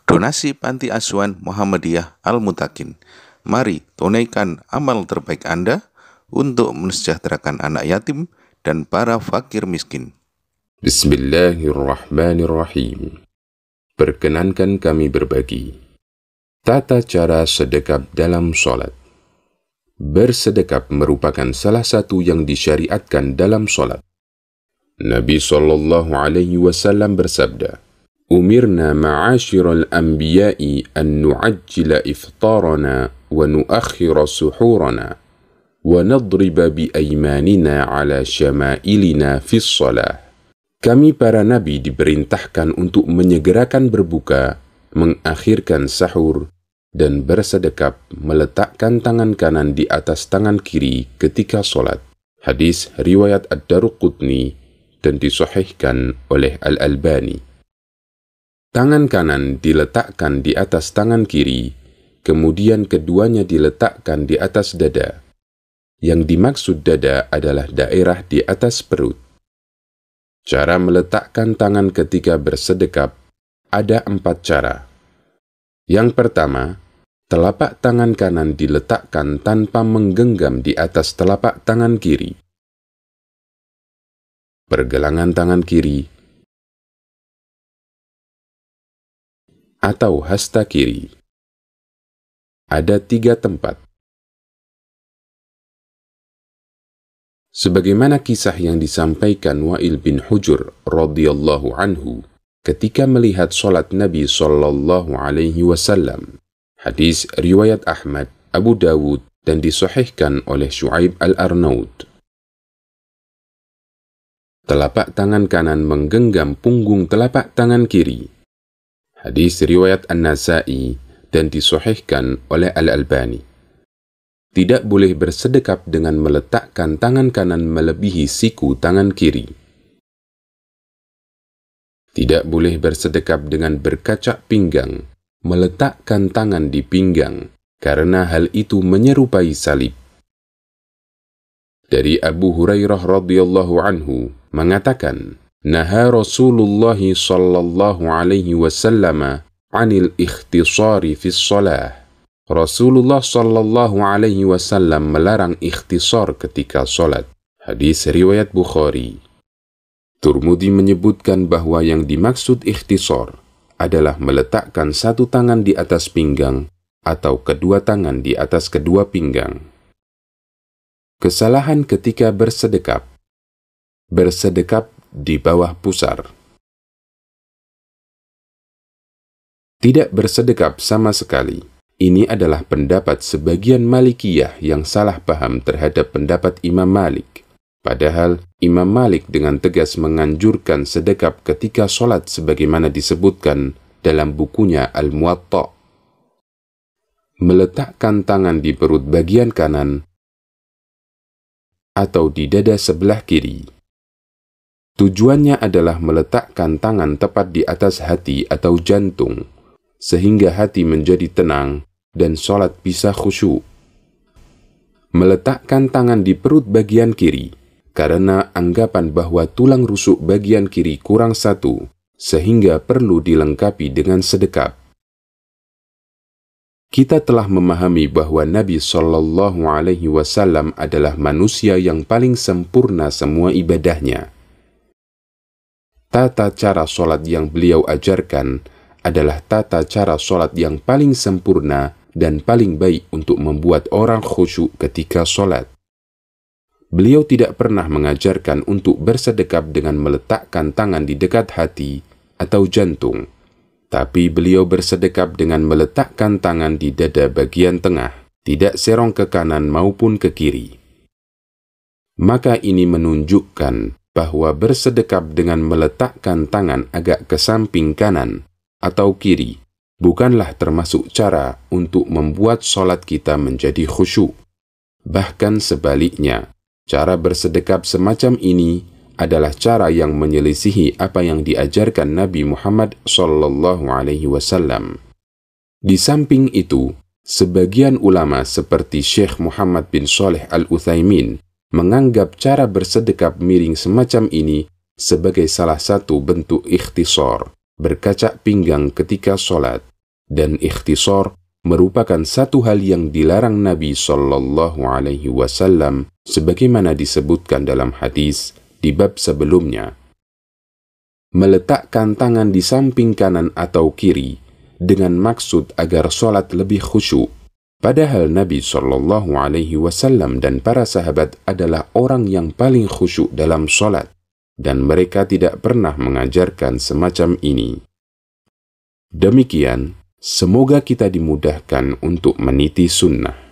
Donasi Panti Asuhan Muhammadiyah Al-Mutakin. Mari tunaikan amal terbaik Anda untuk mensejahterakan anak yatim dan para fakir miskin. Bismillahirrahmanirrahim. Perkenankan kami berbagi tata cara sedekap dalam sholat. Bersedekap merupakan salah satu yang disyariatkan dalam sholat. Nabi SAW bersabda, "Umirna ma'asyiral anbiya'i an nu'ajjila iftarana wa nuakhira suhurana wa nadriba bi aymanina ala syama'ilina fis shalah." Kami para nabi diperintahkan untuk menyegerakan berbuka, mengakhirkan sahur, dan bersedekap meletakkan tangan kanan di atas tangan kiri ketika sholat. Hadis riwayat Ad-Daruqutni dan disahihkan oleh Al-Albani. Tangan kanan diletakkan di atas tangan kiri, kemudian keduanya diletakkan di atas dada. Yang dimaksud dada adalah daerah di atas perut. Cara meletakkan tangan ketika bersedekap ada 4 cara. Yang pertama, telapak tangan kanan diletakkan tanpa menggenggam di atas telapak tangan kiri. Pergelangan tangan kiri atau hasta kiri. Ada 3 tempat. Sebagaimana kisah yang disampaikan Wa'il bin Hujur radhiyallahu anhu ketika melihat sholat Nabi SAW. Hadis riwayat Ahmad, Abu Dawud, dan disahihkan oleh Syu'aib al-Arnaud. Telapak tangan kanan menggenggam punggung telapak tangan kiri. Hadis riwayat An-Nasa'i dan disahihkan oleh Al-Albani. Tidak boleh bersedekap dengan meletakkan tangan kanan melebihi siku tangan kiri. Tidak boleh bersedekap dengan berkacak pinggang, meletakkan tangan di pinggang, karena hal itu menyerupai salib. Dari Abu Hurairah radhiyallahu anhu mengatakan, "Naha Rasulullah sallallahu alaihi wasallam 'anil ikhtisari fis shalah." Rasulullah sallallahu alaihi wasallam melarang ikhtisar ketika sholat. Hadis riwayat Bukhari. Tirmidzi menyebutkan bahwa yang dimaksud ikhtisar adalah meletakkan satu tangan di atas pinggang atau kedua tangan di atas kedua pinggang. Kesalahan ketika bersedekap. Bersedekap di bawah pusar. Tidak bersedekap sama sekali. Ini adalah pendapat sebagian Malikiyah yang salah paham terhadap pendapat Imam Malik. Padahal Imam Malik dengan tegas menganjurkan sedekap ketika sholat sebagaimana disebutkan dalam bukunya Al-Muwatta. Meletakkan tangan di perut bagian kanan atau di dada sebelah kiri. Tujuannya adalah meletakkan tangan tepat di atas hati atau jantung, sehingga hati menjadi tenang dan sholat bisa khusyuk. Meletakkan tangan di perut bagian kiri, karena anggapan bahwa tulang rusuk bagian kiri kurang satu, sehingga perlu dilengkapi dengan sedekap. Kita telah memahami bahwa Nabi SAW adalah manusia yang paling sempurna semua ibadahnya. Tata cara sholat yang beliau ajarkan adalah tata cara sholat yang paling sempurna dan paling baik untuk membuat orang khusyuk ketika sholat. Beliau tidak pernah mengajarkan untuk bersedekap dengan meletakkan tangan di dekat hati atau jantung, tapi beliau bersedekap dengan meletakkan tangan di dada bagian tengah, tidak serong ke kanan maupun ke kiri. Maka ini menunjukkan bahwa bersedekap dengan meletakkan tangan agak ke samping kanan atau kiri bukanlah termasuk cara untuk membuat sholat kita menjadi khusyuk. Bahkan sebaliknya, cara bersedekap semacam ini adalah cara yang menyelisihi apa yang diajarkan Nabi Muhammad SAW. Di samping itu, sebagian ulama seperti Syekh Muhammad bin Shalih Al-Utsaimin menganggap cara bersedekap miring semacam ini sebagai salah satu bentuk ikhtisar, berkacak pinggang ketika sholat, dan ikhtisar merupakan satu hal yang dilarang Nabi Shallallahu Alaihi Wasallam sebagaimana disebutkan dalam hadis di bab sebelumnya. Meletakkan tangan di samping kanan atau kiri dengan maksud agar sholat lebih khusyuk. Padahal Nabi Shallallahu Alaihi Wasallam dan para sahabat adalah orang yang paling khusyuk dalam sholat, dan mereka tidak pernah mengajarkan semacam ini. Demikian, semoga kita dimudahkan untuk meniti sunnah.